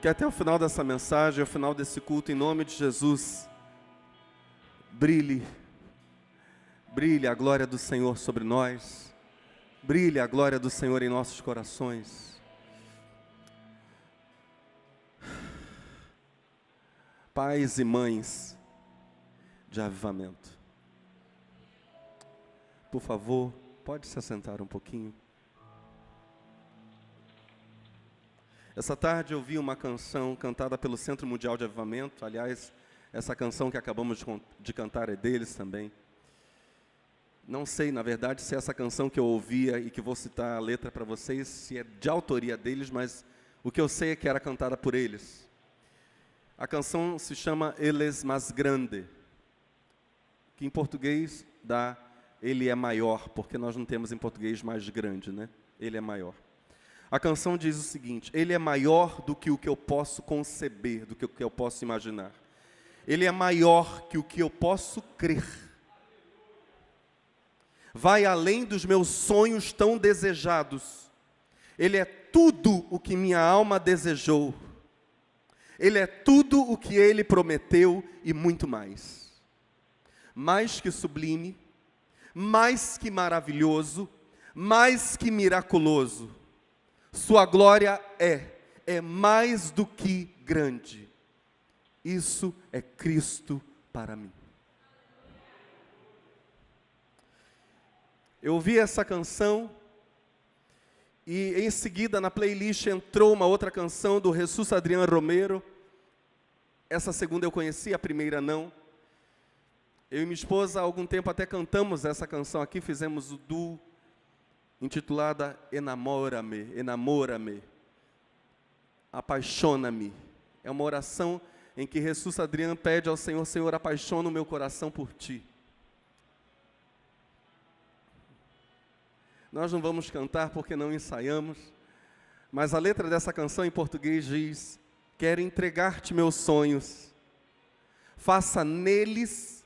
Que até o final dessa mensagem, ao final desse culto, em nome de Jesus, brilhe a glória do Senhor sobre nós, brilhe a glória do Senhor em nossos corações. Pais e mães de avivamento, por favor, pode se assentar um pouquinho. Essa tarde eu vi uma canção cantada pelo Centro Mundial de Avivamento. Aliás, essa canção que acabamos de cantar é deles também. Não sei, na verdade, se essa canção que eu ouvia e que vou citar a letra para vocês, se é de autoria deles, mas o que eu sei é que era cantada por eles. A canção se chama Ele es más grande, que em português dá Ele é maior, porque nós não temos em português mais grande, né? Ele é maior. A canção diz o seguinte: Ele é maior do que o que eu posso conceber, do que o que eu posso imaginar. Ele é maior que o que eu posso crer. Vai além dos meus sonhos tão desejados. Ele é tudo o que minha alma desejou. Ele é tudo o que Ele prometeu e muito mais. Mais que sublime, mais que maravilhoso, mais que miraculoso. Sua glória é mais do que grande. Isso é Cristo para mim. Eu ouvi essa canção e em seguida na playlist entrou uma outra canção do Jesus Adrián Romero. Essa segunda eu conheci, a primeira não. Eu e minha esposa há algum tempo até cantamos essa canção aqui, fizemos o duo intitulada Enamora-me, Enamora-me, Apaixona-me. É uma oração em que Jesus Adrián pede ao Senhor: Senhor, apaixona o meu coração por Ti. Nós não vamos cantar porque não ensaiamos, mas a letra dessa canção em português diz: quero entregar-te meus sonhos, faça neles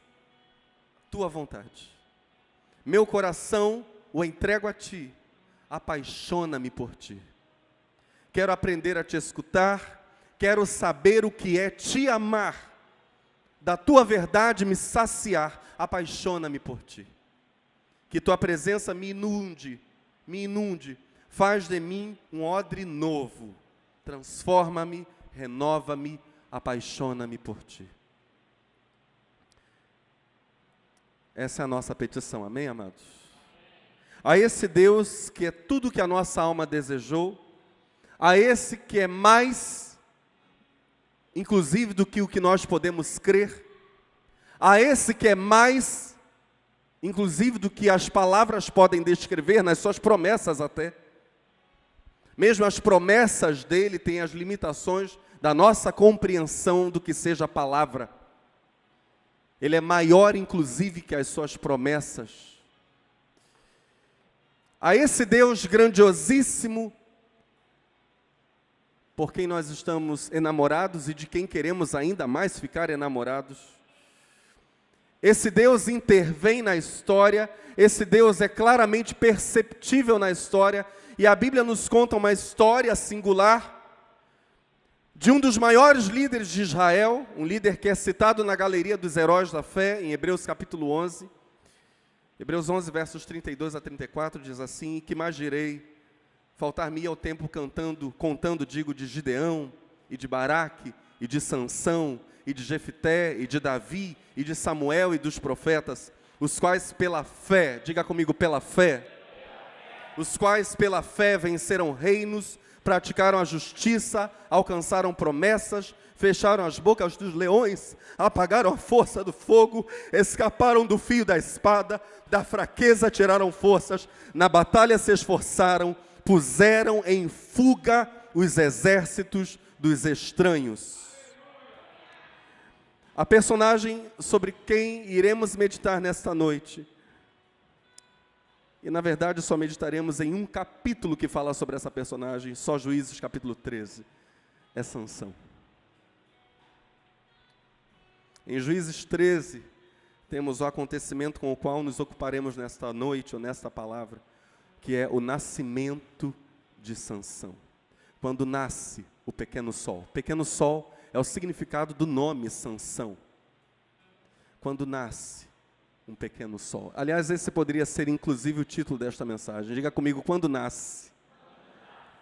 Tua vontade. Meu coração o entrego a Ti, apaixona-me por Ti. Quero aprender a Te escutar, quero saber o que é Te amar, da Tua verdade me saciar, apaixona-me por Ti. Que Tua presença me inunde, faz de mim um odre novo, transforma-me, renova-me, apaixona-me por Ti. Essa é a nossa petição, amém, amados? A esse Deus que é tudo que a nossa alma desejou, a esse que é mais, inclusive, do que o que nós podemos crer, a esse que é mais, inclusive, do que as palavras podem descrever, nas suas promessas até. Mesmo as promessas dele têm as limitações da nossa compreensão do que seja a palavra. Ele é maior, inclusive, que as suas promessas. A esse Deus grandiosíssimo, por quem nós estamos enamorados e de quem queremos ainda mais ficar enamorados. Esse Deus intervém na história, esse Deus é claramente perceptível na história, e a Bíblia nos conta uma história singular de um dos maiores líderes de Israel, um líder que é citado na galeria dos heróis da fé, em Hebreus capítulo 11. Hebreus 11, versos 32 a 34, diz assim: que mais direi? Faltar-me ao tempo contando, de Gideão, e de Baraque, e de Sansão, e de Jefité, e de Davi, e de Samuel, e dos profetas, os quais pela fé, diga comigo, pela fé, os quais pela fé venceram reinos, praticaram a justiça, alcançaram promessas, fecharam as bocas dos leões, apagaram a força do fogo, escaparam do fio da espada, da fraqueza tiraram forças, na batalha se esforçaram, puseram em fuga os exércitos dos estranhos. A personagem sobre quem iremos meditar nesta noite, e na verdade só meditaremos em um capítulo que fala sobre essa personagem, só Juízes capítulo 13, é Sansão. Em Juízes 13, temos o acontecimento com o qual nos ocuparemos nesta noite, ou nesta palavra, que é o nascimento de Sansão. Quando nasce o pequeno sol. Pequeno sol é o significado do nome Sansão. Quando nasce um pequeno sol. Aliás, esse poderia ser inclusive o título desta mensagem. Diga comigo, quando nasce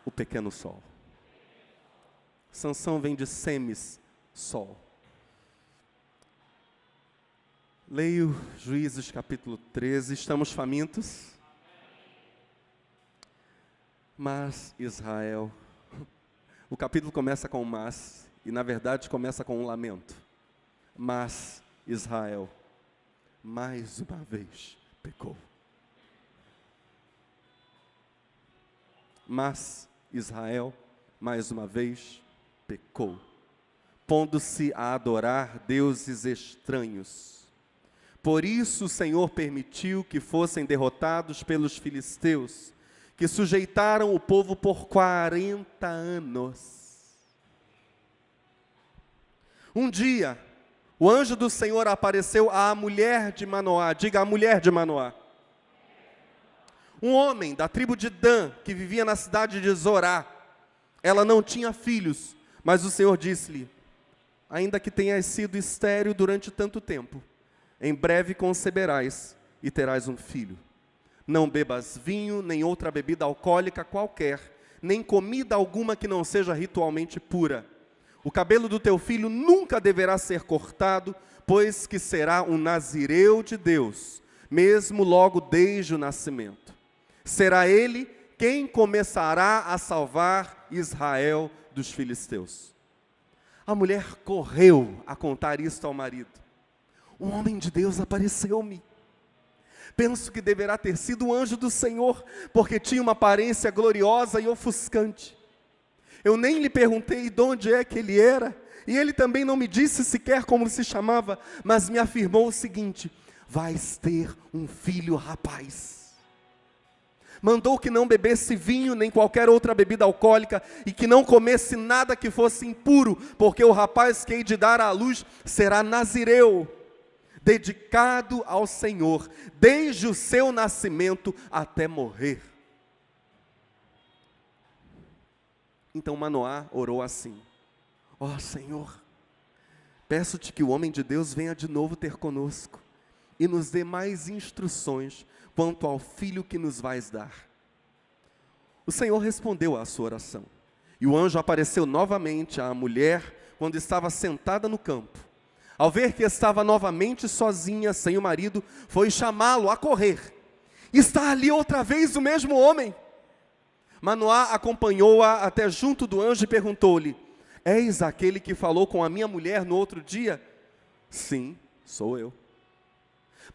o pequeno sol. Sansão vem de semis, sol. Leio Juízes capítulo 13, estamos famintos? Mas Israel, o capítulo começa com mas, e na verdade começa com um lamento. Mas Israel, mais uma vez, pecou. Mas Israel, mais uma vez, pecou, pondo-se a adorar deuses estranhos. Por isso o Senhor permitiu que fossem derrotados pelos filisteus, que sujeitaram o povo por 40 anos. Um dia, o anjo do Senhor apareceu à mulher de Manoá. Diga, a mulher de Manoá. Um homem da tribo de Dan, que vivia na cidade de Zorá. Ela não tinha filhos, mas o Senhor disse-lhe: ainda que tenhas sido estéril durante tanto tempo, em breve conceberás e terás um filho. Não bebas vinho, nem outra bebida alcoólica qualquer, nem comida alguma que não seja ritualmente pura. O cabelo do teu filho nunca deverá ser cortado, pois que será um nazireu de Deus, mesmo logo desde o nascimento. Será ele quem começará a salvar Israel dos filisteus. A mulher correu a contar isto ao marido. Um homem de Deus apareceu-me. Penso que deverá ter sido o anjo do Senhor, porque tinha uma aparência gloriosa e ofuscante. Eu nem lhe perguntei de onde é que ele era, e ele também não me disse sequer como se chamava, mas me afirmou o seguinte: vais ter um filho rapaz. Mandou que não bebesse vinho, nem qualquer outra bebida alcoólica, e que não comesse nada que fosse impuro, porque o rapaz que hei de dar à luz será nazireu, dedicado ao Senhor, desde o seu nascimento até morrer. Então Manoá orou assim: ó Senhor, peço-te que o homem de Deus venha de novo ter conosco, e nos dê mais instruções quanto ao filho que nos vais dar. O Senhor respondeu à sua oração, e o anjo apareceu novamente à mulher, quando estava sentada no campo. Ao ver que estava novamente sozinha, sem o marido, foi chamá-lo a correr. Está ali outra vez o mesmo homem. Manoá acompanhou-a até junto do anjo e perguntou-lhe: és aquele que falou com a minha mulher no outro dia? Sim, sou eu.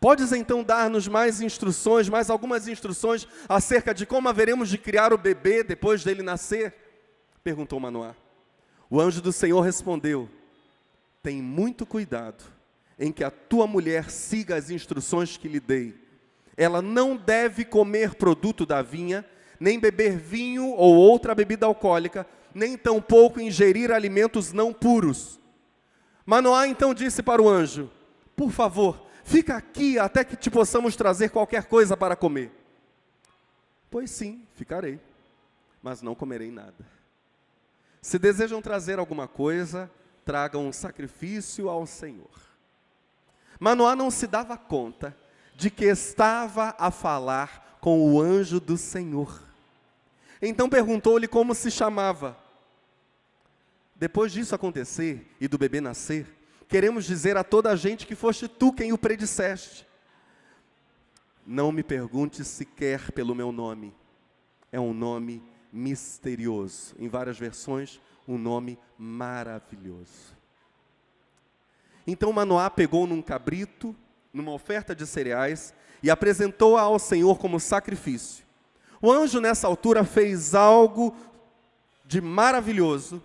Podes então dar-nos mais instruções, mais algumas instruções acerca de como haveremos de criar o bebê depois dele nascer? Perguntou Manoá. O anjo do Senhor respondeu: tem muito cuidado em que a tua mulher siga as instruções que lhe dei. Ela não deve comer produto da vinha, nem beber vinho ou outra bebida alcoólica, nem tampouco ingerir alimentos não puros. Manoá então disse para o anjo: por favor, fica aqui até que te possamos trazer qualquer coisa para comer. Pois sim, ficarei, mas não comerei nada. Se desejam trazer alguma coisa, tragam um sacrifício ao Senhor. Manoá não se dava conta de que estava a falar com o anjo do Senhor. Então perguntou-lhe como se chamava. Depois disso acontecer e do bebê nascer, queremos dizer a toda a gente que foste tu quem o predisseste. Não me pergunte sequer pelo meu nome. É um nome misterioso. Em várias versões, um nome maravilhoso. Então Manoá pegou num cabrito, numa oferta de cereais, e apresentou-a ao Senhor como sacrifício. O anjo nessa altura fez algo de maravilhoso,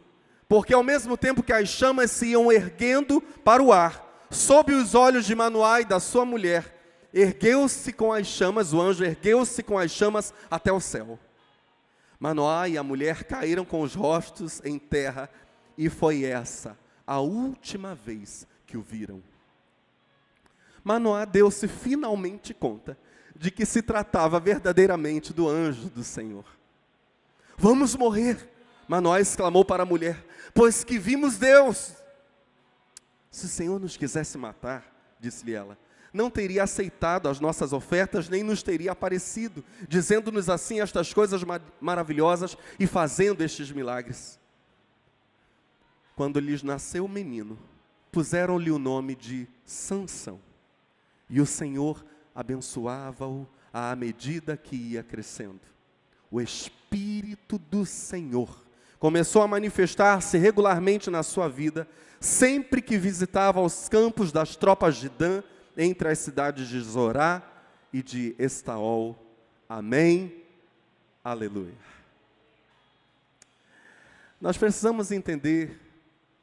porque ao mesmo tempo que as chamas se iam erguendo para o ar, sob os olhos de Manoá e da sua mulher, ergueu-se com as chamas, o anjo ergueu-se com as chamas até o céu. Manoá e a mulher caíram com os rostos em terra, e foi essa a última vez que o viram. Manoá deu-se finalmente conta de que se tratava verdadeiramente do anjo do Senhor. Vamos morrer, Manoás clamou para a mulher: pois que vimos Deus. Se o Senhor nos quisesse matar, disse-lhe ela, não teria aceitado as nossas ofertas, nem nos teria aparecido, dizendo-nos assim estas coisas maravilhosas e fazendo estes milagres. Quando lhes nasceu o menino, puseram-lhe o nome de Sansão, e o Senhor abençoava-o à medida que ia crescendo. O Espírito do Senhor começou a manifestar-se regularmente na sua vida, sempre que visitava os campos das tropas de Dan, entre as cidades de Zorá e de Estaol. Amém. Aleluia. Nós precisamos entender,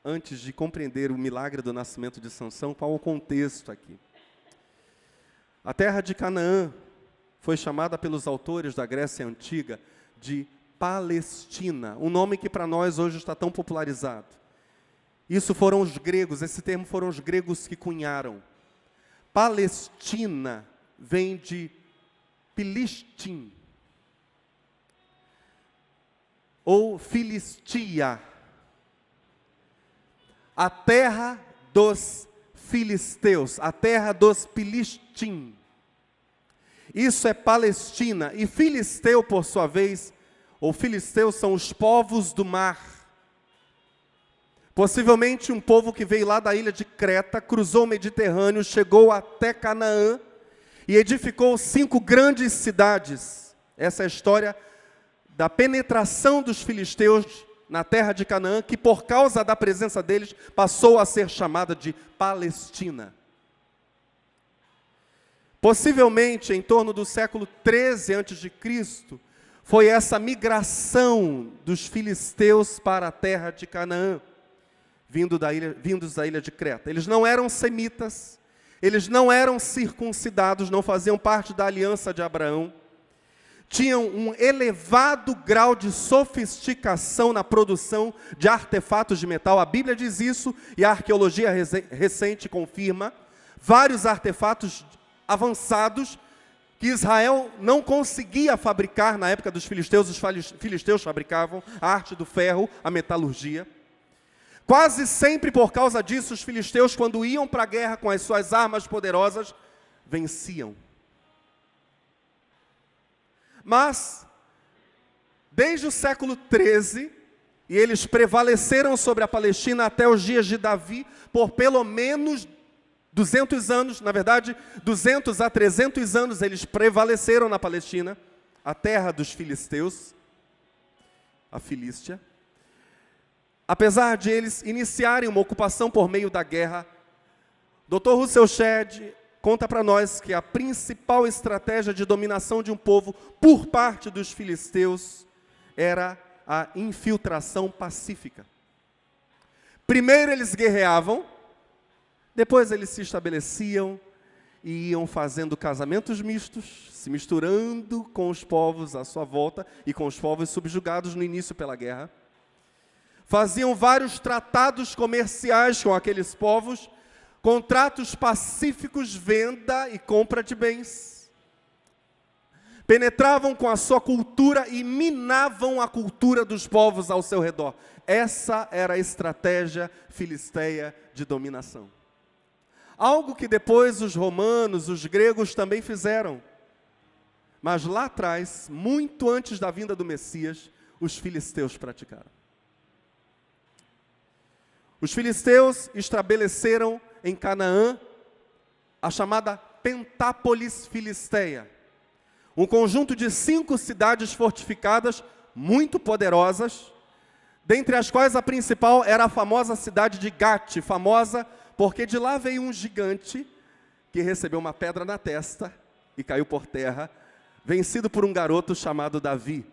antes de compreender o milagre do nascimento de Sansão, qual o contexto aqui. A terra de Canaã foi chamada pelos autores da Grécia Antiga de Palestina, um nome que para nós hoje está tão popularizado. Isso foram os gregos, esse termo foram os gregos que cunharam. Palestina vem de Pilistim, ou Filistia, a terra dos filisteus, a terra dos Pilistim. Isso é Palestina. E filisteu, por sua vez, ou filisteus são os povos do mar. Possivelmente um povo que veio lá da ilha de Creta, cruzou o Mediterrâneo, chegou até Canaã e edificou 5 grandes cidades. Essa é a história da penetração dos filisteus na terra de Canaã, que por causa da presença deles, passou a ser chamada de Palestina. Possivelmente, em torno do século 13 a.C., foi essa migração dos filisteus para a terra de Canaã, vindos da ilha de Creta. Eles não eram semitas, eles não eram circuncidados, não faziam parte da aliança de Abraão, tinham um elevado grau de sofisticação na produção de artefatos de metal. A Bíblia diz isso e a arqueologia recente confirma. Vários artefatos avançados que Israel não conseguia fabricar na época dos filisteus. Os filisteus fabricavam a arte do ferro, a metalurgia. Quase sempre por causa disso, os filisteus, quando iam para a guerra com as suas armas poderosas, venciam. Mas, desde o século 13, e eles prevaleceram sobre a Palestina até os dias de Davi, por pelo menos 200 anos, na verdade, 200 a 300 anos, eles prevaleceram na Palestina, a terra dos filisteus, a Filístia. Apesar de eles iniciarem uma ocupação por meio da guerra, Dr. Russell Shedd conta para nós que a principal estratégia de dominação de um povo por parte dos filisteus era a infiltração pacífica. Primeiro eles guerreavam, depois eles se estabeleciam e iam fazendo casamentos mistos, se misturando com os povos à sua volta e com os povos subjugados no início pela guerra. Faziam vários tratados comerciais com aqueles povos, contratos pacíficos, venda e compra de bens. Penetravam com a sua cultura e minavam a cultura dos povos ao seu redor. Essa era a estratégia filisteia de dominação. Algo que depois os romanos, os gregos também fizeram. Mas lá atrás, muito antes da vinda do Messias, os filisteus praticaram. Os filisteus estabeleceram em Canaã a chamada Pentápolis Filisteia, um conjunto de 5 cidades fortificadas muito poderosas, dentre as quais a principal era a famosa cidade de Gate, famosa porque de lá veio um gigante que recebeu uma pedra na testa e caiu por terra, vencido por um garoto chamado Davi.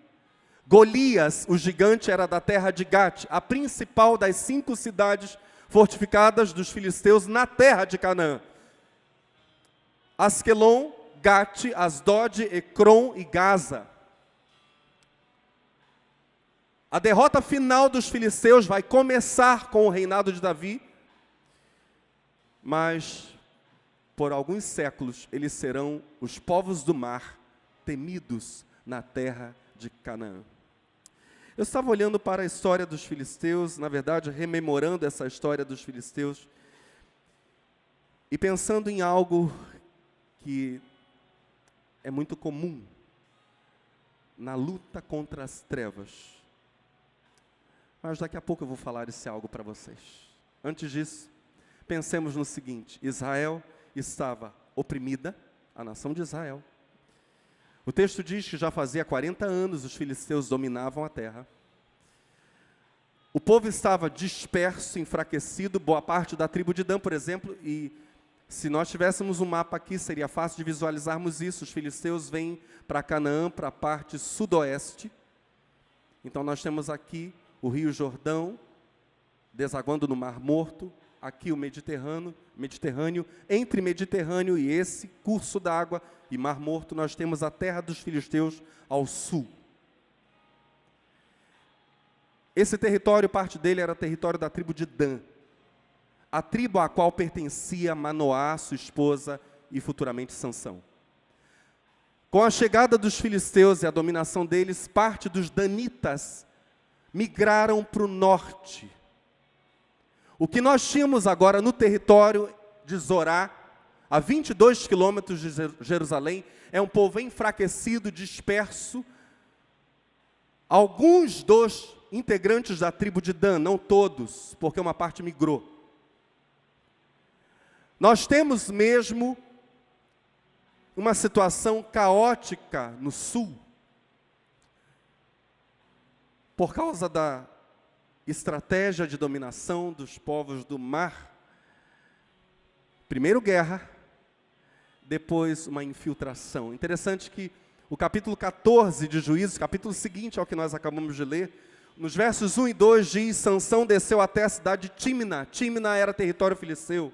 Golias, o gigante, era da terra de Gate, a principal das 5 cidades fortificadas dos filisteus na terra de Canaã. Asquelon, Gate, Asdod, Ecrom e Gaza. A derrota final dos filisteus vai começar com o reinado de Davi, mas por alguns séculos eles serão os povos do mar temidos na terra de Canaã. Eu estava olhando para a história dos filisteus, na verdade, rememorando essa história dos filisteus, e pensando em algo que é muito comum na luta contra as trevas. Mas daqui a pouco eu vou falar esse algo para vocês. Antes disso, pensemos no seguinte: Israel estava oprimida, a nação de Israel. O texto diz que já fazia 40 anos os filisteus dominavam a terra. O povo estava disperso, enfraquecido, boa parte da tribo de Dan, por exemplo, e se nós tivéssemos um mapa aqui, seria fácil de visualizarmos isso. Os filisteus vêm para Canaã, para a parte sudoeste. Então nós temos aqui o Rio Jordão, desaguando no Mar Morto, aqui o Mediterrâneo, entre Mediterrâneo e esse curso d'água e Mar Morto, nós temos a terra dos filisteus ao sul. Esse território, parte dele era território da tribo de Dan, a tribo à qual pertencia Manoá, sua esposa, e futuramente Sansão. Com a chegada dos filisteus e a dominação deles, parte dos danitas migraram para o norte. O que nós tínhamos agora no território de Zorá, a 22 quilômetros de Jerusalém, é um povo enfraquecido, disperso. Alguns dos integrantes da tribo de Dan, não todos, porque uma parte migrou. Nós temos mesmo uma situação caótica no sul, por causa da estratégia de dominação dos povos do mar. Primeiro guerra, depois uma infiltração. Interessante que o capítulo 14 de Juízes, capítulo seguinte ao que nós acabamos de ler, nos versos 1 e 2 diz: Sansão desceu até a cidade de Tímina. Tímina era território filisteu.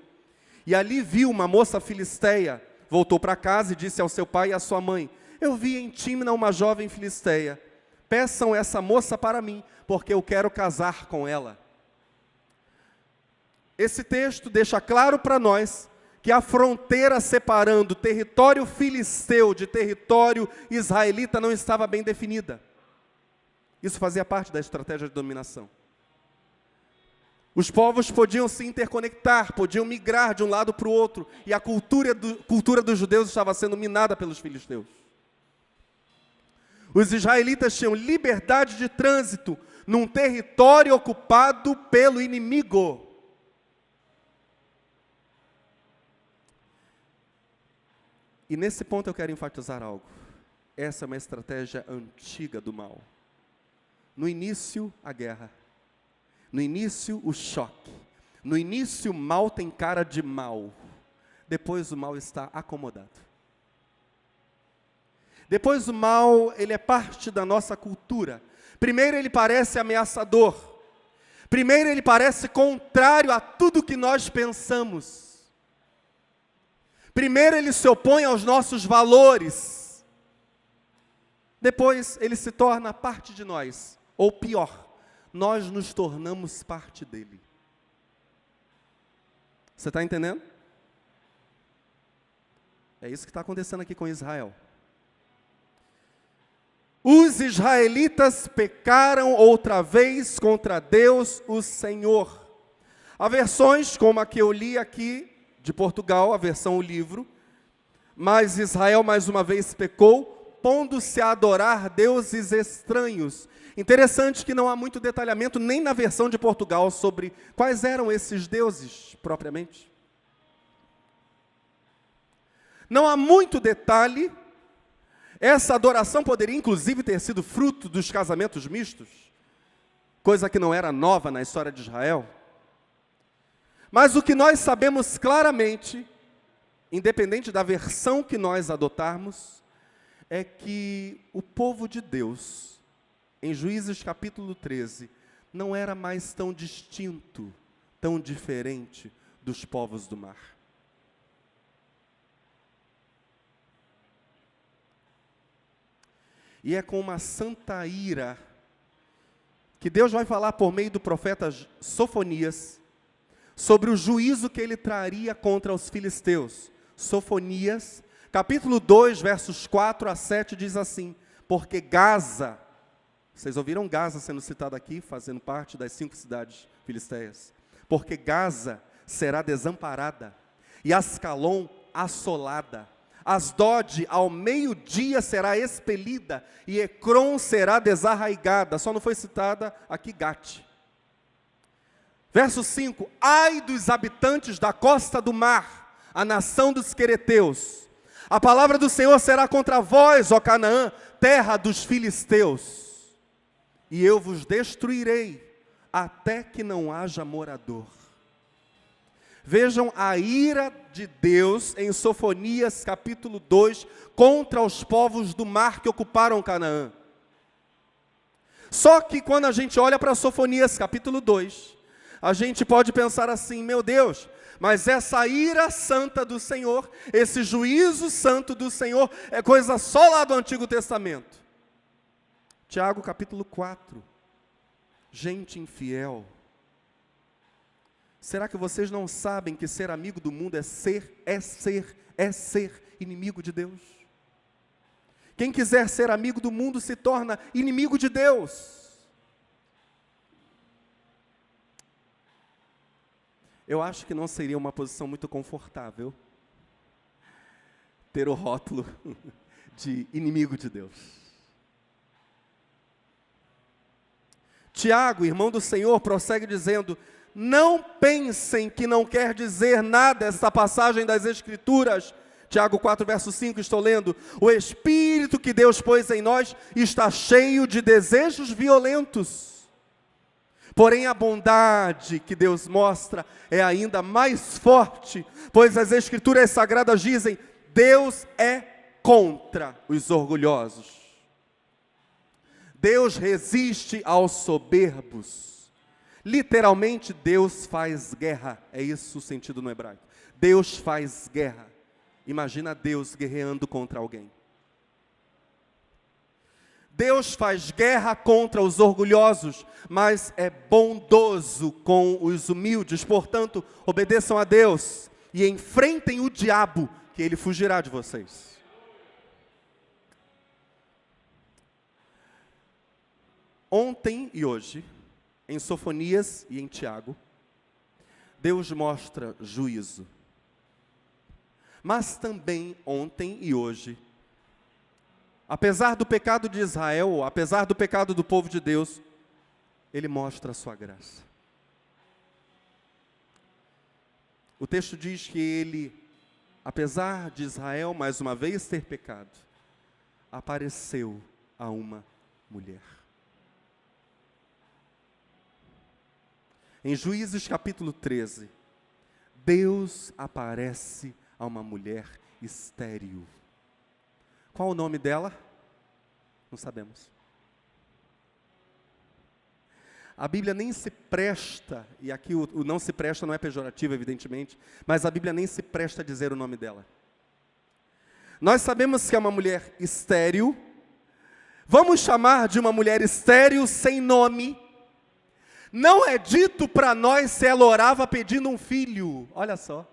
E ali viu uma moça filisteia. Voltou para casa e disse ao seu pai e à sua mãe: eu vi em Tímina uma jovem filisteia. Peçam essa moça para mim, porque eu quero casar com ela. Esse texto deixa claro para nós que a fronteira separando território filisteu de território israelita não estava bem definida. Isso fazia parte da estratégia de dominação. Os povos podiam se interconectar, podiam migrar de um lado para o outro, e a cultura dos judeus estava sendo minada pelos filisteus. Os israelitas tinham liberdade de trânsito num território ocupado pelo inimigo. E nesse ponto eu quero enfatizar algo. Essa é uma estratégia antiga do mal. No início, a guerra. No início, o choque. No início, o mal tem cara de mal. Depois, o mal está acomodado. Depois, o mal, ele é parte da nossa cultura. Primeiro, ele parece ameaçador. Primeiro, ele parece contrário a tudo que nós pensamos. Primeiro, ele se opõe aos nossos valores. Depois, ele se torna parte de nós. Ou pior, nós nos tornamos parte dele. Você está entendendo? É isso que está acontecendo aqui com Israel. Os israelitas pecaram outra vez contra Deus, o Senhor. Há versões, como a que eu li aqui, de Portugal, a versão o livro, mas Israel mais uma vez pecou, pondo-se a adorar deuses estranhos. Interessante que não há muito detalhamento, nem na versão de Portugal, sobre quais eram esses deuses, propriamente. Não há muito detalhe. Essa adoração poderia, inclusive, ter sido fruto dos casamentos mistos, coisa que não era nova na história de Israel. Mas o que nós sabemos claramente, independente da versão que nós adotarmos, é que o povo de Deus, em Juízes capítulo 13, não era mais tão distinto, tão diferente dos povos do mar. E é com uma santa ira que Deus vai falar por meio do profeta Sofonias sobre o juízo que ele traria contra os filisteus. Sofonias, capítulo 2, versos 4 a 7, diz assim: porque Gaza Vocês ouviram Gaza sendo citada aqui, fazendo parte das 5 cidades filisteias. Porque Gaza será desamparada, e Ascalon assolada. Asdod ao meio-dia será expelida, e Ecrom será desarraigada. Só não foi citada aqui Gate. Verso 5: ai dos habitantes da costa do mar, a nação dos quereteus. A palavra do Senhor será contra vós, ó Canaã, terra dos filisteus. E eu vos destruirei, até que não haja morador. Vejam a ira de Deus em Sofonias capítulo 2, contra os povos do mar que ocuparam Canaã. Só que quando a gente olha para Sofonias capítulo 2, a gente pode pensar assim: meu Deus, mas essa ira santa do Senhor, esse juízo santo do Senhor, é coisa só lá do Antigo Testamento. Tiago capítulo 4, gente infiel, será que vocês não sabem que ser amigo do mundo é ser inimigo de Deus? Quem quiser ser amigo do mundo se torna inimigo de Deus. Eu acho que não seria uma posição muito confortável ter o rótulo de inimigo de Deus. Tiago, irmão do Senhor, prossegue dizendo: não pensem que não quer dizer nada esta passagem das Escrituras. Tiago 4, verso 5, estou lendo: o Espírito que Deus pôs em nós está cheio de desejos violentos. Porém, a bondade que Deus mostra é ainda mais forte, pois as Escrituras Sagradas dizem: Deus é contra os orgulhosos. Deus resiste aos soberbos. Literalmente, Deus faz guerra. É isso o sentido no hebraico. Deus faz guerra. Imagina Deus guerreando contra alguém. Deus faz guerra contra os orgulhosos, mas é bondoso com os humildes. Portanto, obedeçam a Deus e enfrentem o diabo, que ele fugirá de vocês. Ontem e hoje, em Sofonias e em Tiago, Deus mostra juízo. Mas também ontem e hoje, apesar do pecado de Israel, apesar do pecado do povo de Deus, Ele mostra a sua graça. O texto diz que Ele, apesar de Israel mais uma vez ter pecado, apareceu a uma mulher. Em Juízes capítulo 13, Deus aparece a uma mulher estéril. Qual o nome dela? Não sabemos. A Bíblia nem se presta, e aqui o não se presta não é pejorativo, evidentemente, mas a Bíblia nem se presta a dizer o nome dela. Nós sabemos que é uma mulher estéril. Vamos chamar de uma mulher estéril sem nome. Não é dito para nós se ela orava pedindo um filho. Olha só.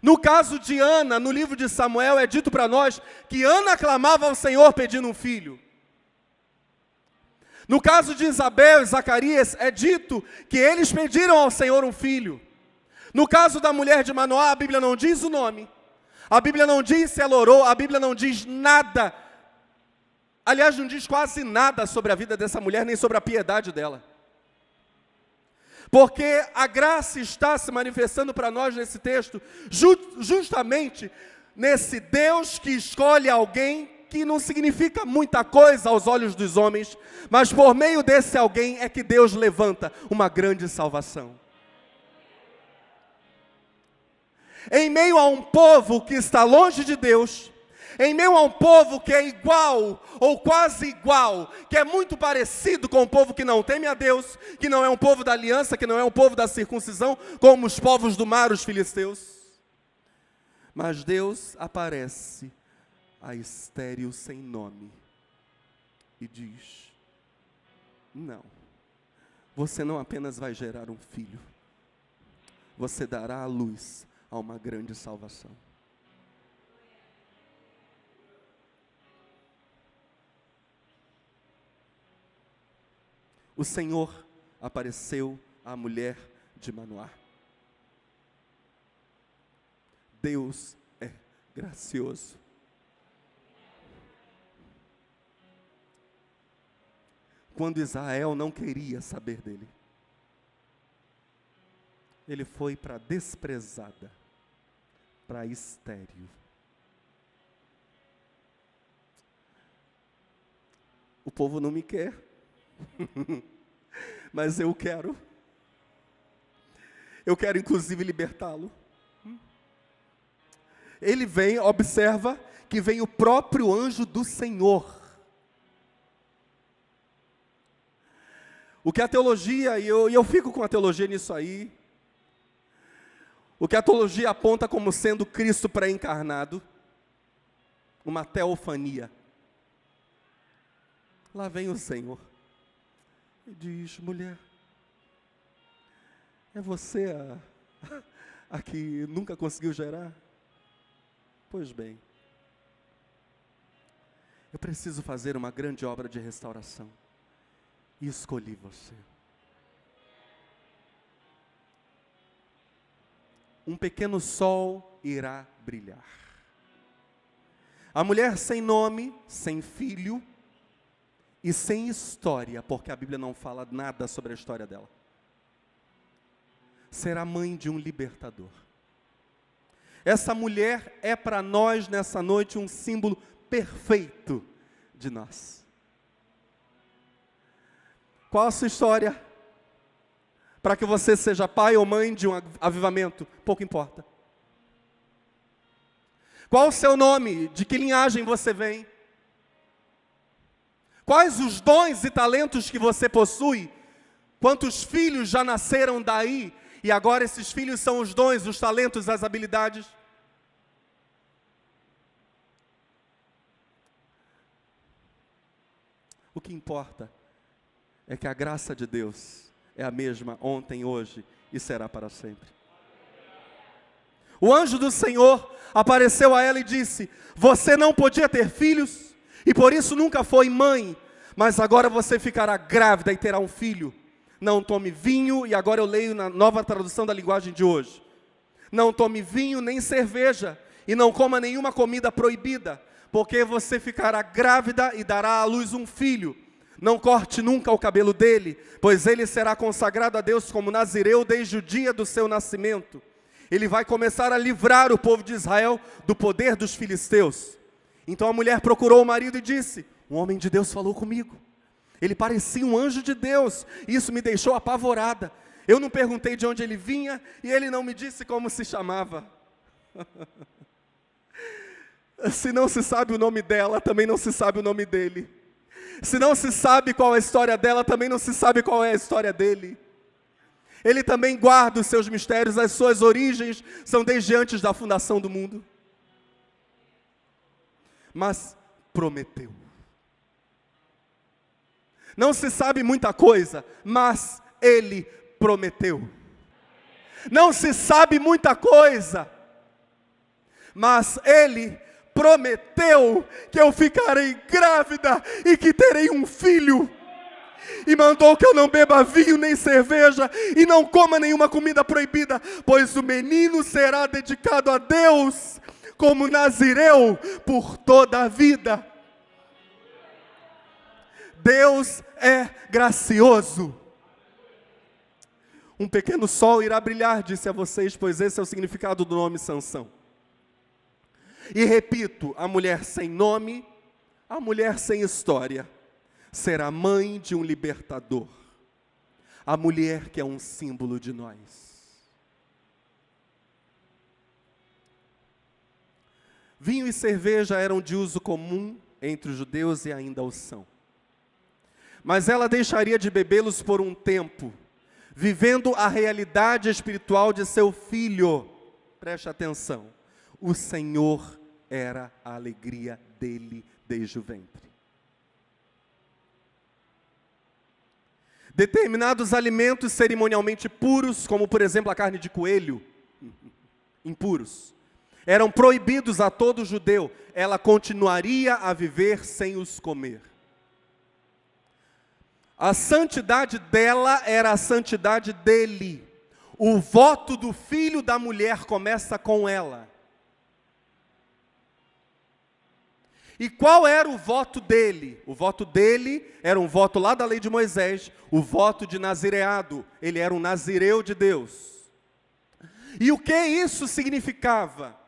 No caso de Ana, no livro de Samuel, é dito para nós que Ana clamava ao Senhor pedindo um filho. No caso de Isabel e Zacarias, é dito que eles pediram ao Senhor um filho. No caso da mulher de Manoá, a Bíblia não diz o nome. A Bíblia não diz se ela orou, a Bíblia não diz nada. Aliás, não diz quase nada sobre a vida dessa mulher, nem sobre a piedade dela. Porque a graça está se manifestando para nós nesse texto, justamente nesse Deus que escolhe alguém que não significa muita coisa aos olhos dos homens, mas por meio desse alguém é que Deus levanta uma grande salvação. Em meio a um povo que está longe de Deus, em meio a um povo que é igual, ou quase igual, que é muito parecido com o povo que não teme a Deus, que não é um povo da aliança, que não é um povo da circuncisão, como os povos do mar, os filisteus. Mas Deus aparece a estéril sem nome e diz: não, você não apenas vai gerar um filho, você dará à luz a uma grande salvação. o Senhor apareceu à mulher de Manoá. Deus é gracioso. Quando Israel não queria saber dele, ele foi para a desprezada, para a estéril. O povo não me quer, mas eu quero. Eu quero inclusive libertá-lo. Ele vem, observa que vem o próprio anjo do Senhor. O que a teologia, e eu fico com a teologia nisso aí, o que a teologia aponta como sendo Cristo pré-encarnado, uma teofania. Lá vem o Senhor e diz: mulher, é você a que nunca conseguiu gerar? Pois bem, eu preciso fazer uma grande obra de restauração e escolhi você. Um pequeno sol irá brilhar. A mulher sem nome, sem filho e sem história, porque a Bíblia não fala nada sobre a história dela, será mãe de um libertador. Essa mulher é para nós nessa noite um símbolo perfeito de nós. Qual a sua história? Para que você seja pai ou mãe de um avivamento, pouco importa. Qual o seu nome? De que linhagem você vem? Quais os dons e talentos que você possui? Quantos filhos já nasceram daí? E agora esses filhos são os dons, os talentos, as habilidades? O que importa é que a graça de Deus é a mesma ontem, hoje e será para sempre. O anjo do Senhor apareceu a ela e disse: você não podia ter filhos e por isso nunca foi mãe, mas agora você ficará grávida e terá um filho. Não tome vinho, e agora eu leio na nova tradução da linguagem de hoje. Não tome vinho nem cerveja, e não coma nenhuma comida proibida, porque você ficará grávida e dará à luz um filho. Não corte nunca o cabelo dele, pois ele será consagrado a Deus como nazireu desde o dia do seu nascimento. Ele vai começar a livrar o povo de Israel do poder dos filisteus. Então a mulher procurou o marido e disse: um homem de Deus falou comigo. Ele parecia um anjo de Deus, e isso me deixou apavorada. Eu não perguntei de onde ele vinha, e ele não me disse como se chamava. Se não se sabe o nome dela, também não se sabe o nome dele. Se não se sabe qual é a história dela, também não se sabe qual é a história dele. Ele também guarda os seus mistérios, as suas origens são desde antes da fundação do mundo. Mas prometeu. Não se sabe muita coisa, mas ele prometeu. Não se sabe muita coisa, mas ele prometeu que eu ficarei grávida e que terei um filho. E mandou que eu não beba vinho nem cerveja e não coma nenhuma comida proibida, pois o menino será dedicado a Deus como nazireu por toda a vida. Deus é gracioso. Um pequeno sol irá brilhar, disse a vocês, pois esse é o significado do nome Sansão. E repito, a mulher sem nome, a mulher sem história, será mãe de um libertador. A mulher que é um símbolo de nós. Vinho e cerveja eram de uso comum entre os judeus e ainda o são. Mas ela deixaria de bebê-los por um tempo, vivendo a realidade espiritual de seu filho. Preste atenção. O Senhor era a alegria dele desde o ventre. Determinados alimentos cerimonialmente puros, como por exemplo a carne de coelho, impuros, eram proibidos a todo judeu. Ela continuaria a viver sem os comer. A santidade dela era a santidade dele. O voto do filho da mulher começa com ela. E qual era o voto dele? O voto dele era um voto lá da lei de Moisés, o voto de nazireado. Ele era um nazireu de Deus. E o que isso significava?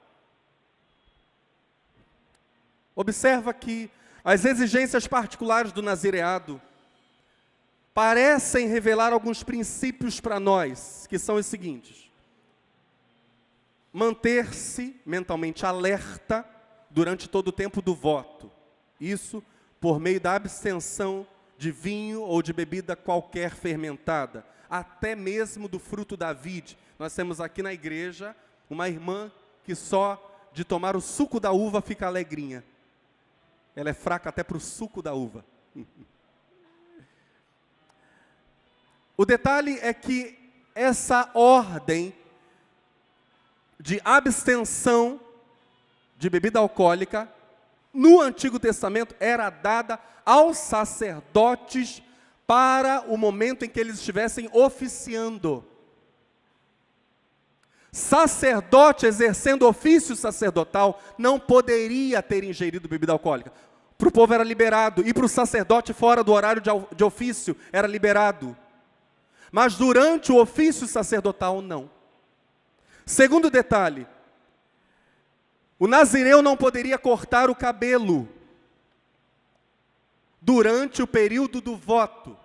Observa que as exigências particulares do nazireado parecem revelar alguns princípios para nós, que são os seguintes: manter-se mentalmente alerta durante todo o tempo do voto. Isso por meio da abstenção de vinho ou de bebida qualquer fermentada, até mesmo do fruto da vide. Nós temos aqui na igreja uma irmã que só de tomar o suco da uva fica alegrinha. Ela é fraca até para o suco da uva. O detalhe é que essa ordem de abstenção de bebida alcoólica, no Antigo Testamento, era dada aos sacerdotes para o momento em que eles estivessem oficiando. Sacerdote exercendo ofício sacerdotal não poderia ter ingerido bebida alcoólica. Para o povo era liberado, e para o sacerdote fora do horário de ofício era liberado. Mas durante o ofício sacerdotal, não. Segundo detalhe, o nazireu não poderia cortar o cabelo durante o período do voto.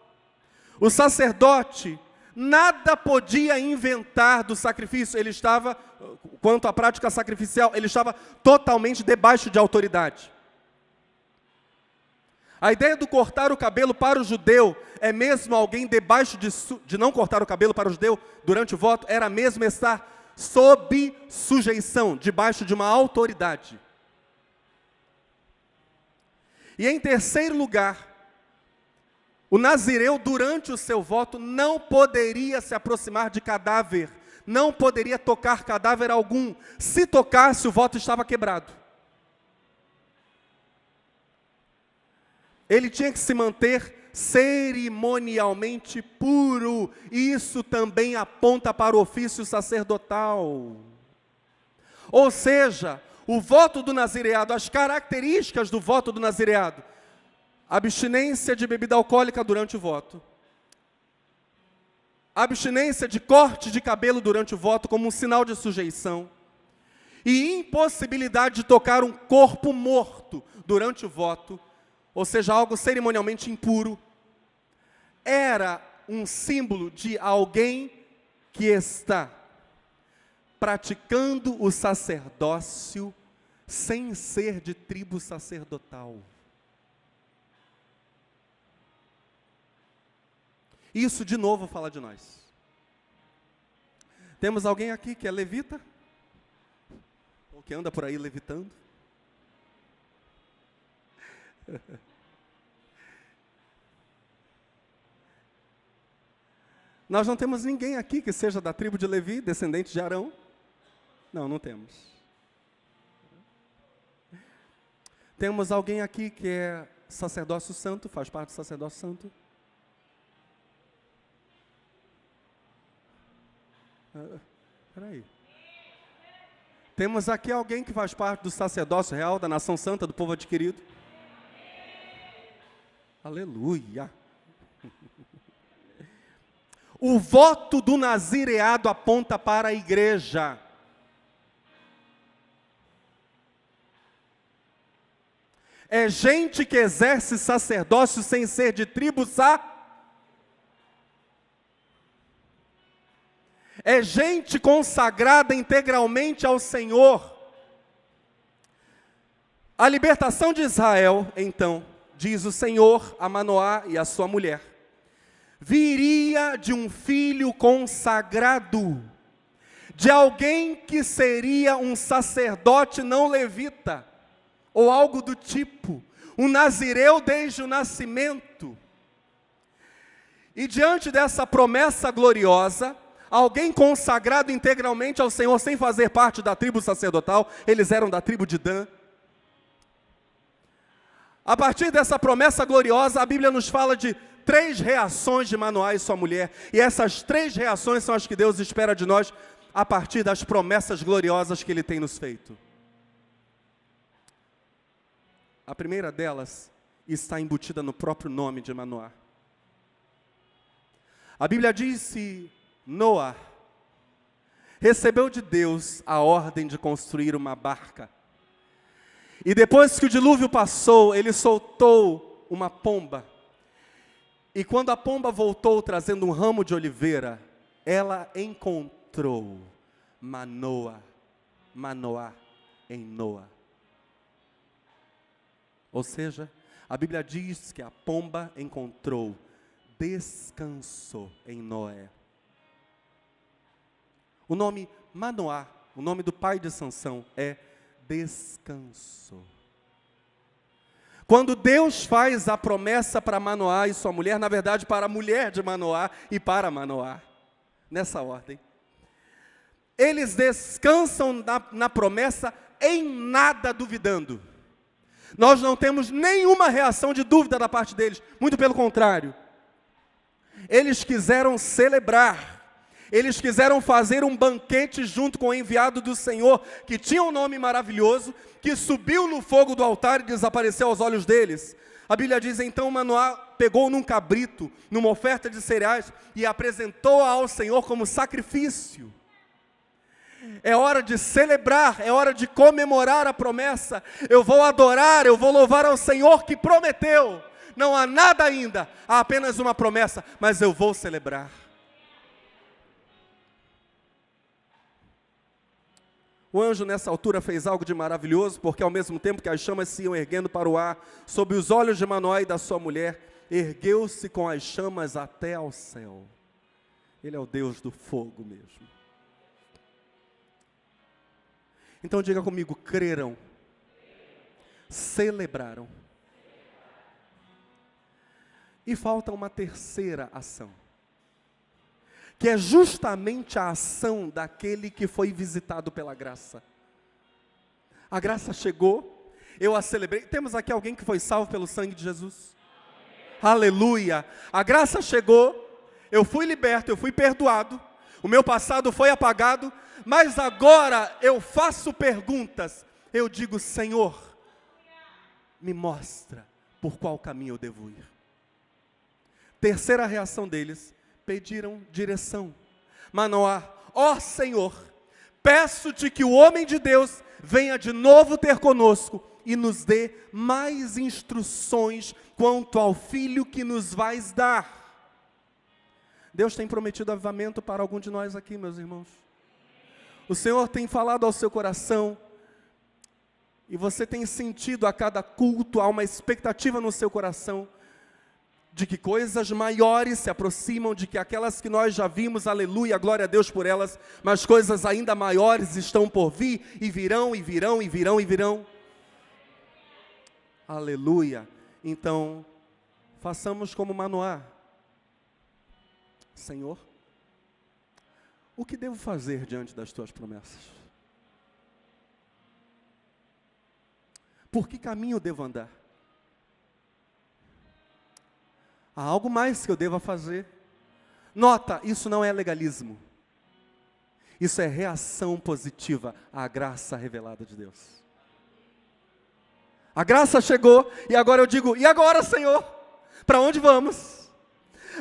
O sacerdote nada podia inventar do sacrifício. Ele estava, quanto à prática sacrificial, ele estava totalmente debaixo de autoridade. A ideia do cortar o cabelo para o judeu é mesmo alguém debaixo de não cortar o cabelo para o judeu durante o voto, era mesmo estar sob sujeição, debaixo de uma autoridade. E em terceiro lugar, o nazireu durante o seu voto não poderia se aproximar de cadáver, não poderia tocar cadáver algum. Se tocasse, o voto estava quebrado. Ele tinha que se manter cerimonialmente puro. Isso também aponta para o ofício sacerdotal. Ou seja, o voto do nazireado, as características do voto do nazireado: abstinência de bebida alcoólica durante o voto, abstinência de corte de cabelo durante o voto como um sinal de sujeição, e impossibilidade de tocar um corpo morto durante o voto, ou seja, algo cerimonialmente impuro. Era um símbolo de alguém que está praticando o sacerdócio sem ser de tribo sacerdotal. Isso de novo fala de nós. Temos alguém aqui que é levita? Ou que anda por aí levitando? Nós não temos ninguém aqui que seja da tribo de Levi, descendente de Arão. Não, não temos. Temos alguém aqui que é sacerdócio santo, faz parte do sacerdócio santo. Espera aí. Temos aqui alguém que faz parte do sacerdócio real, da nação santa, do povo adquirido. Aleluia. O voto do nazireado aponta para a igreja. É gente que exerce sacerdócio sem ser de tribo É gente consagrada integralmente ao Senhor. A libertação de Israel, então, diz o Senhor a Manoá e a sua mulher, viria de um filho consagrado, de alguém que seria um sacerdote não levita, ou algo do tipo, um nazireu desde o nascimento. E diante dessa promessa gloriosa, alguém consagrado integralmente ao Senhor, sem fazer parte da tribo sacerdotal, eles eram da tribo de Dan. A partir dessa promessa gloriosa, a Bíblia nos fala de 3 reações de Manoá e sua mulher. E essas 3 reações são as que Deus espera de nós a partir das promessas gloriosas que Ele tem nos feito. A primeira delas está embutida no próprio nome de Manoá. A Bíblia diz que Noé recebeu de Deus a ordem de construir uma barca. E depois que o dilúvio passou, ele soltou uma pomba. E quando a pomba voltou trazendo um ramo de oliveira, ela encontrou Manoá em Noé. Ou seja, a Bíblia diz que a pomba encontrou descanso em Noé. O nome Manoá, o nome do pai de Sansão, é descanso. Quando Deus faz a promessa para Manoá e sua mulher, na verdade para a mulher de Manoá e para Manoá, nessa ordem, eles descansam na promessa em nada duvidando. Nós não temos nenhuma reação de dúvida da parte deles, muito pelo contrário. Eles quiseram celebrar, eles quiseram fazer um banquete junto com o enviado do Senhor, que tinha um nome maravilhoso, que subiu no fogo do altar e desapareceu aos olhos deles. A Bíblia diz, então Manoá pegou num cabrito, numa oferta de cereais, e apresentou ao Senhor como sacrifício. É hora de celebrar, é hora de comemorar a promessa. Eu vou adorar, eu vou louvar ao Senhor que prometeu. Não há nada ainda, há apenas uma promessa, mas eu vou celebrar. O anjo nessa altura fez algo de maravilhoso, porque ao mesmo tempo que as chamas se iam erguendo para o ar, sob os olhos de Manoá e da sua mulher, ergueu-se com as chamas até ao céu. Ele é o Deus do fogo mesmo. Então diga comigo, creram, celebraram. E falta uma terceira ação, que é justamente a ação daquele que foi visitado pela graça. A graça chegou, eu a celebrei. Temos aqui alguém que foi salvo pelo sangue de Jesus? Aleluia! A graça chegou, eu fui liberto, eu fui perdoado, o meu passado foi apagado, mas agora eu faço perguntas. Eu digo, Senhor, me mostra por qual caminho eu devo ir. Terceira reação deles, pediram direção. Manoá, ó Senhor, peço-te que o homem de Deus venha de novo ter conosco e nos dê mais instruções quanto ao filho que nos vais dar. Deus tem prometido avivamento para algum de nós aqui, meus irmãos. O Senhor tem falado ao seu coração, e você tem sentido a cada culto, há uma expectativa no seu coração, de que coisas maiores se aproximam, de que aquelas que nós já vimos, aleluia, glória a Deus por elas, mas coisas ainda maiores estão por vir, e virão, e virão, e virão, e virão. Aleluia. Então, façamos como Manoá. Senhor, o que devo fazer diante das tuas promessas? Por que caminho devo andar? Há algo mais que eu deva fazer? Nota, isso não é legalismo. Isso é reação positiva à graça revelada de Deus. A graça chegou e agora eu digo, e agora, Senhor? Para onde vamos?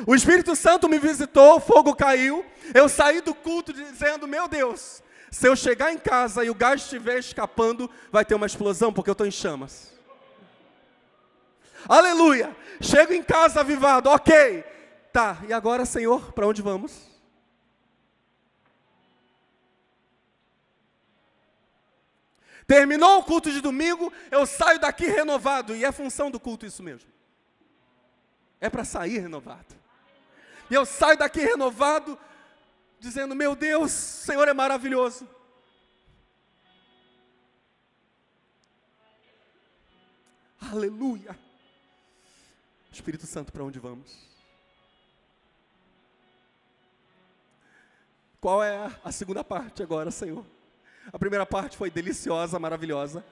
O Espírito Santo me visitou, o fogo caiu, eu saí do culto dizendo, meu Deus, se eu chegar em casa e o gás estiver escapando, vai ter uma explosão porque eu estou em chamas. Aleluia, chego em casa avivado, ok, tá, e agora, Senhor, para onde vamos? Terminou o culto de domingo, eu saio daqui renovado, e é função do culto isso mesmo, é para sair renovado, e eu saio daqui renovado, dizendo, meu Deus, o Senhor é maravilhoso. Aleluia. Espírito Santo, para onde vamos? Qual é a segunda parte agora, Senhor? A primeira parte foi deliciosa, maravilhosa,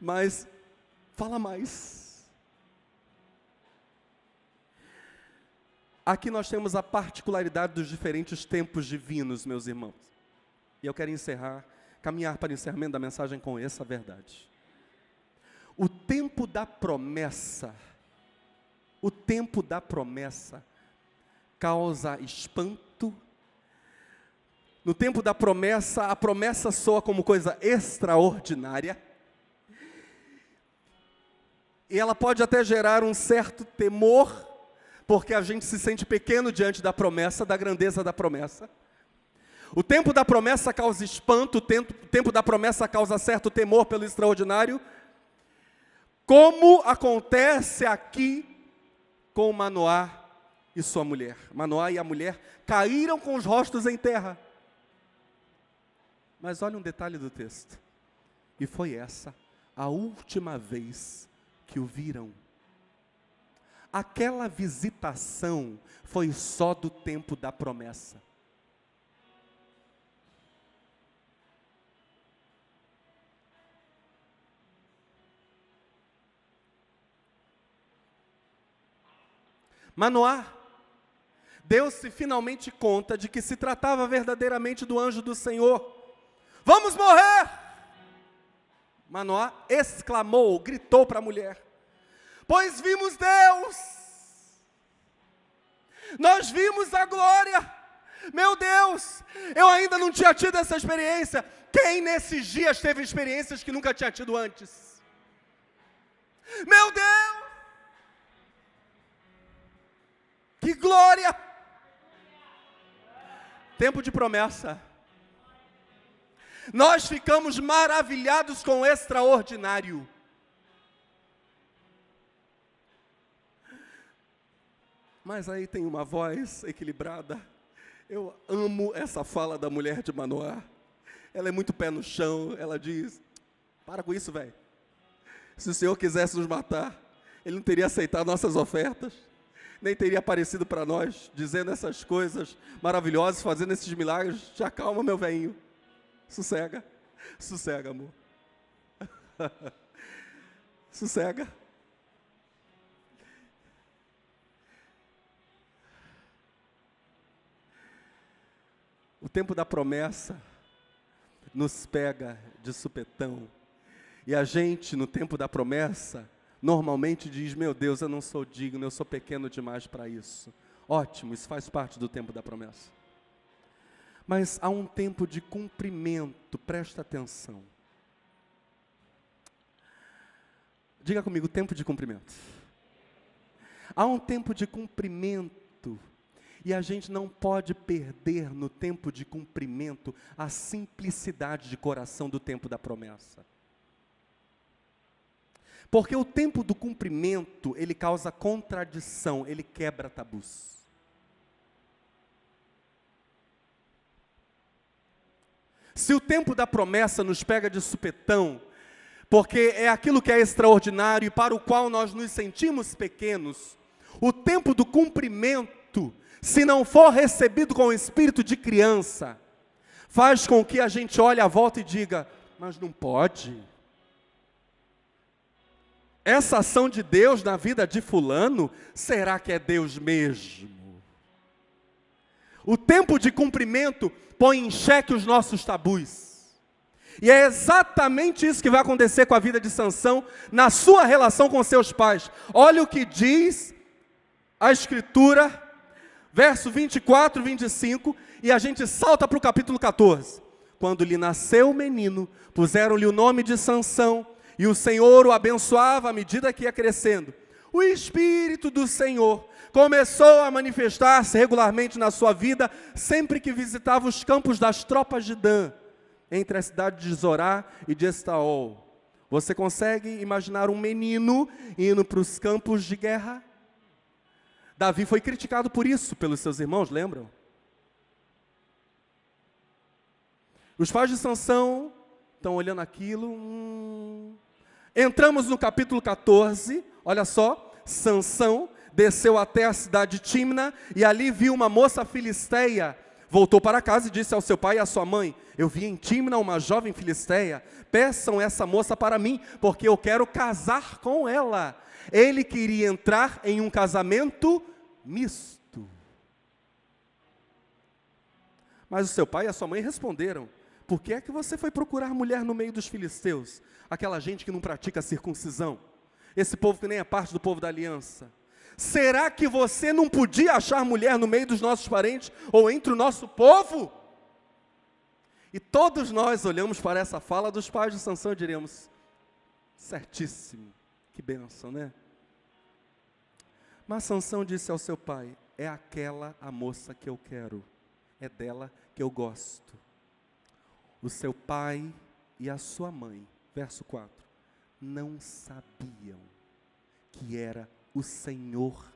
mas fala mais. Aqui nós temos a particularidade dos diferentes tempos divinos, meus irmãos. E eu quero caminhar para o encerramento da mensagem com essa verdade. O tempo da promessa causa espanto. No tempo da promessa, a promessa soa como coisa extraordinária. E ela pode até gerar um certo temor, porque a gente se sente pequeno diante da promessa, da grandeza da promessa. O tempo da promessa causa espanto, o tempo da promessa causa certo temor pelo extraordinário, como acontece aqui com Manoá e sua mulher. Manoá e a mulher caíram com os rostos em terra. Mas olha um detalhe do texto. E foi essa a última vez que o viram. Aquela visitação foi só do tempo da promessa. Manoá, deu-se finalmente conta de que se tratava verdadeiramente do anjo do Senhor. Vamos morrer! Manoá exclamou, gritou para a mulher: pois vimos Deus, nós vimos a glória. Meu Deus, eu ainda não tinha tido essa experiência. Quem nesses dias teve experiências que nunca tinha tido antes? Meu Deus, que glória! Tempo de promessa. Nós ficamos maravilhados com o extraordinário. Mas aí tem uma voz equilibrada. Eu amo essa fala da mulher de Manoá. Ela é muito pé no chão. Ela diz: para com isso, velho. Se o Senhor quisesse nos matar, Ele não teria aceitado nossas ofertas, nem teria aparecido para nós, dizendo essas coisas maravilhosas, fazendo esses milagres. Te acalma, meu velhinho. Sossega. Sossega, amor. Sossega. O tempo da promessa nos pega de supetão. E a gente, no tempo da promessa, normalmente diz: meu Deus, eu não sou digno, eu sou pequeno demais para isso. Ótimo, isso faz parte do tempo da promessa. Mas há um tempo de cumprimento, presta atenção. Diga comigo, tempo de cumprimento. Há um tempo de cumprimento, e a gente não pode perder no tempo de cumprimento a simplicidade de coração do tempo da promessa. Porque o tempo do cumprimento, ele causa contradição, ele quebra tabus. Se o tempo da promessa nos pega de supetão, porque é aquilo que é extraordinário e para o qual nós nos sentimos pequenos, o tempo do cumprimento, se não for recebido com o espírito de criança, faz com que a gente olhe à volta e diga: mas não pode. Essa ação de Deus na vida de fulano, será que é Deus mesmo? O tempo de cumprimento põe em xeque os nossos tabus. E é exatamente isso que vai acontecer com a vida de Sansão na sua relação com seus pais. Olha o que diz a Escritura, verso 24 e 25, e a gente salta para o capítulo 14. Quando lhe nasceu o menino, puseram-lhe o nome de Sansão, e o Senhor o abençoava à medida que ia crescendo. O Espírito do Senhor começou a manifestar-se regularmente na sua vida, sempre que visitava os campos das tropas de Dan, entre a cidade de Zorá e de Estaol. Você consegue imaginar um menino indo para os campos de guerra? Davi foi criticado por isso, pelos seus irmãos, lembram? Os pais de Sansão estão olhando aquilo. Entramos no capítulo 14, olha só. Sansão desceu até a cidade de Tímna e ali viu uma moça filisteia. Voltou para casa e disse ao seu pai e à sua mãe: eu vi em Tímna uma jovem filisteia, peçam essa moça para mim, porque eu quero casar com ela. Ele queria entrar em um casamento misto. Mas o seu pai e a sua mãe responderam: por que é que você foi procurar mulher no meio dos filisteus? Aquela gente que não pratica a circuncisão. Esse povo que nem é parte do povo da aliança. Será que você não podia achar mulher no meio dos nossos parentes ou entre o nosso povo? E todos nós olhamos para essa fala dos pais de Sansão e diríamos: certíssimo, que bênção, né? Mas Sansão disse ao seu pai: é aquela a moça que eu quero, é dela que eu gosto. O seu pai e a sua mãe, verso 4, não sabiam que era o Senhor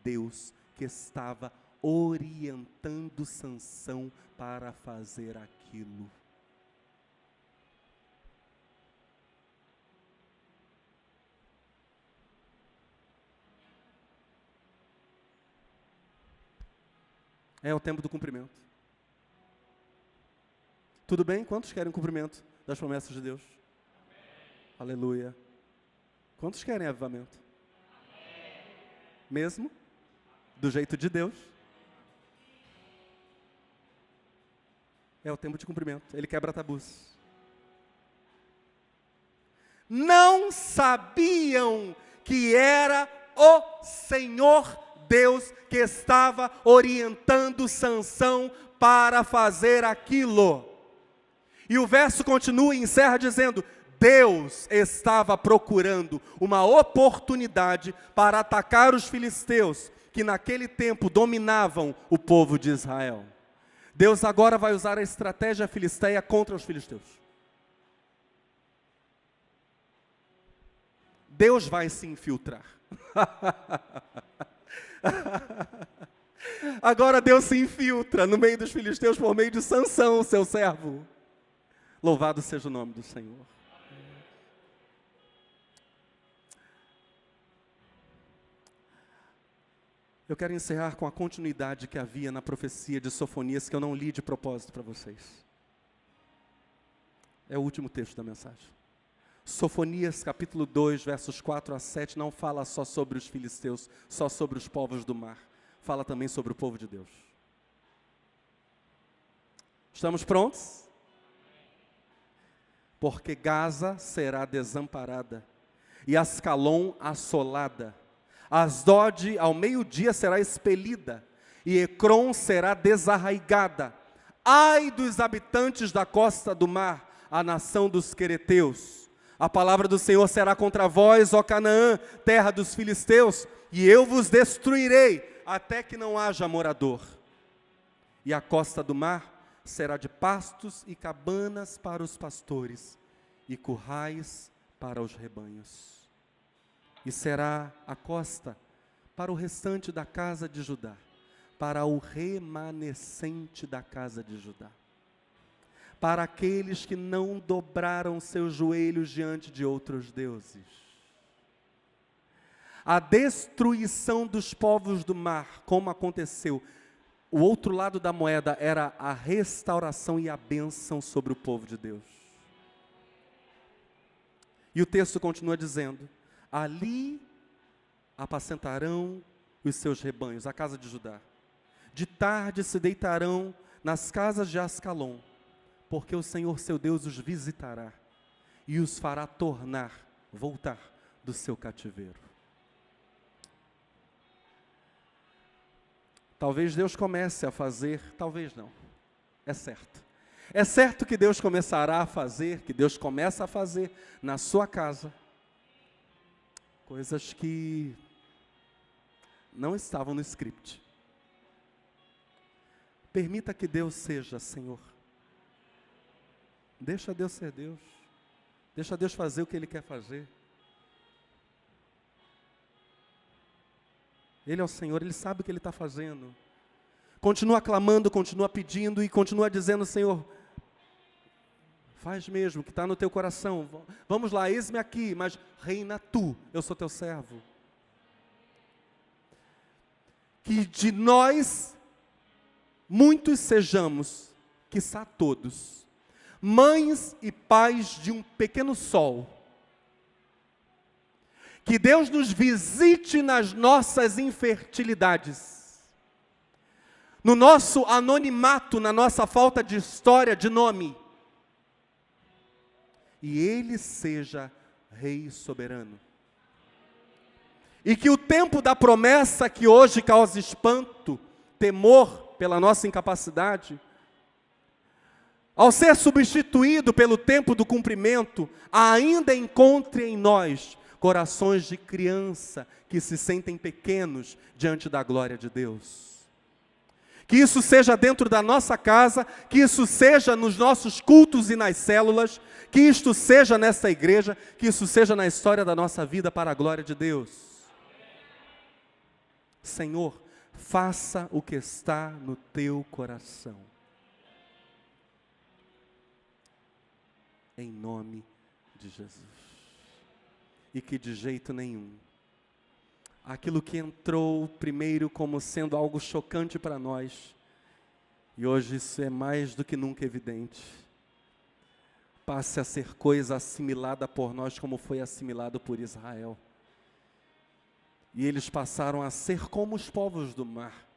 Deus que estava orientando Sansão para fazer aquilo. É o tempo do cumprimento. Tudo bem? Quantos querem o cumprimento das promessas de Deus? Amém. Aleluia. Quantos querem avivamento? Amém. Mesmo? Do jeito de Deus? É o tempo de cumprimento. Ele quebra tabus. Não sabiam que era o Senhor Deus que estava orientando Sansão para fazer aquilo. E o verso continua e encerra dizendo: Deus estava procurando uma oportunidade para atacar os filisteus, que naquele tempo dominavam o povo de Israel. Deus agora vai usar a estratégia filisteia contra os filisteus. Deus vai se infiltrar. Agora Deus se infiltra no meio dos filisteus por meio de Sansão, seu servo. Louvado seja o nome do Senhor. Eu quero encerrar com a continuidade que havia na profecia de Sofonias, que eu não li de propósito para vocês. É o último texto da mensagem. Sofonias capítulo 2, versos 4 a 7, não fala só sobre os filisteus, só sobre os povos do mar. Fala também sobre o povo de Deus. Estamos prontos? Porque Gaza será desamparada, e Ascalon assolada. Asdod ao meio-dia será expelida, e Ecrom será desarraigada. Ai dos habitantes da costa do mar, a nação dos quereteus. A palavra do Senhor será contra vós, ó Canaã, terra dos filisteus, e eu vos destruirei, até que não haja morador. E a costa do mar será de pastos e cabanas para os pastores, e currais para os rebanhos. E será a costa para o restante da casa de Judá, para o remanescente da casa de Judá, para aqueles que não dobraram seus joelhos diante de outros deuses. A destruição dos povos do mar, como aconteceu, o outro lado da moeda era a restauração e a bênção sobre o povo de Deus. E o texto continua dizendo: ali apacentarão os seus rebanhos, a casa de Judá. De tarde se deitarão nas casas de Ascalon, porque o Senhor seu Deus os visitará e os fará voltar do seu cativeiro. Talvez Deus comece a fazer, talvez não, é certo. É certo que Deus começará a fazer, que Deus começa a fazer na sua casa, coisas que não estavam no script. Permita que Deus seja Senhor. Deixa Deus ser Deus. Deixa Deus fazer o que Ele quer fazer. Ele é o Senhor, Ele sabe o que Ele está fazendo. Continua clamando, continua pedindo e continua dizendo: Senhor, faz mesmo o que está no teu coração. Vamos lá, eis-me aqui, mas reina tu, eu sou teu servo. Que de nós, muitos sejamos, quiçá todos, mães e pais de um pequeno sol. Que Deus nos visite nas nossas infertilidades, no nosso anonimato, na nossa falta de história, de nome. E Ele seja Rei soberano. E que o tempo da promessa que hoje causa espanto, temor pela nossa incapacidade, ao ser substituído pelo tempo do cumprimento, ainda encontre em nós corações de criança que se sentem pequenos diante da glória de Deus. Que isso seja dentro da nossa casa, que isso seja nos nossos cultos e nas células, que isto seja nesta igreja, que isso seja na história da nossa vida para a glória de Deus. Senhor, faça o que está no teu coração. Em nome de Jesus. E que de jeito nenhum, aquilo que entrou primeiro como sendo algo chocante para nós, e hoje isso é mais do que nunca evidente, passe a ser coisa assimilada por nós como foi assimilado por Israel. E eles passaram a ser como os povos do mar.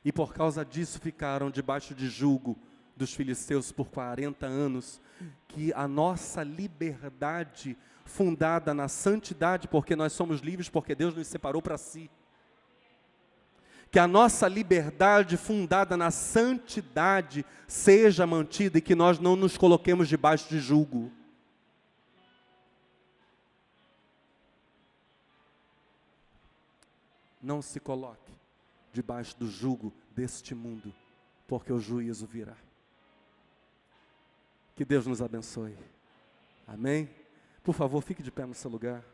E por causa disso ficaram debaixo de jugo dos filisteus por 40 anos. Que a nossa liberdade fundada na santidade, porque nós somos livres, porque Deus nos separou para si. Que a nossa liberdade fundada na santidade seja mantida e que nós não nos coloquemos debaixo de jugo. Não se coloque debaixo do jugo deste mundo, porque o juízo virá. Que Deus nos abençoe. Amém? Por favor, fique de pé no seu lugar.